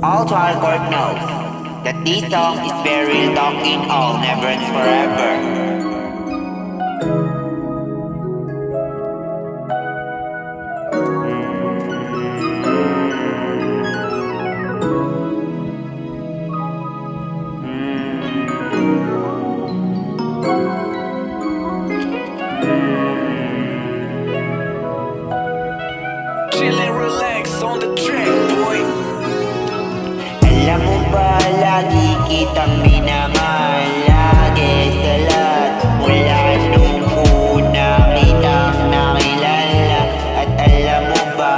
All child court knows that this song is very real talking all never and forever. Chill and relax on the track, boy. Alam mo ba, lagi kitang minamahal, lagi sa lahat. Mula nung una kitang nakilala. At alam mo ba,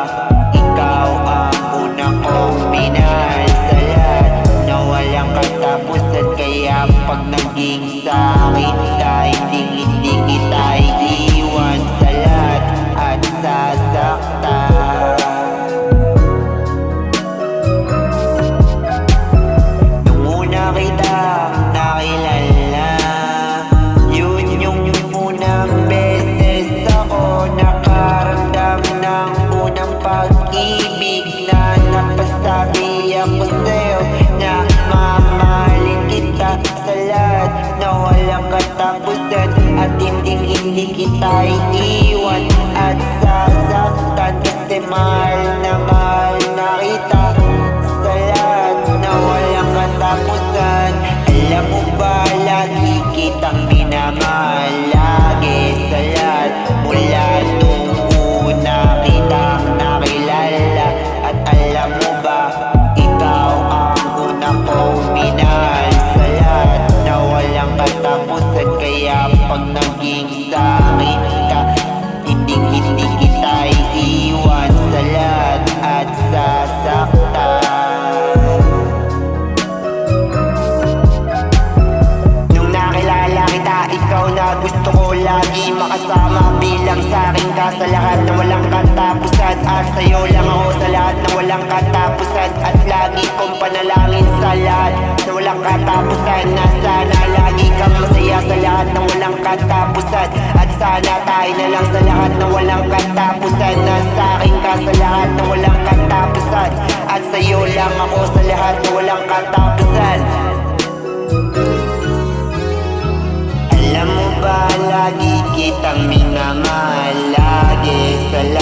ikaw ang una kong minahal sa lahat, na walang katapusan. Kaya pag naging sa'kin ka, hindi kita iiwan sa lahat at sasaktan. Nakilala, yun yung unang beses ako nakaramdam ng unang pag-ibig, na napasabi ako sa'yo na mamahalin kita sa lahat, na walang katapusan at hindi kita iiwan at sasaktan. Kasi mahal na kita sa lahat, na walang katapusan. Alam mo ba, lagi kitang minamahal, lagi sa lahat. Mula nung una kitang nakilala. At alam mo ba, ikaw ang una kong minahal sa lahat, na walang katapusan. Kaya pag naging sa'kin ka, hindi kita iiwan sa lahat at sasaktan. Ikaw na gusto ko lagi makasama, bilang sa'kin ka sa lahat na walang katapusan. At sa'yo lang ako sa lahat na walang katapusan. At lagi kong panalangin sa lahat na walang katapusan, na sana lagi kang masaya sa lahat na walang katapusan. At sana tayo na lang sa lahat na walang katapusan, na sa'kin ka sa lahat na walang katapusan. At sa'yo lang ako sa lahat na walang katapusan. Alam mo ba, lagi kitang minamahal, lagi sa lahat.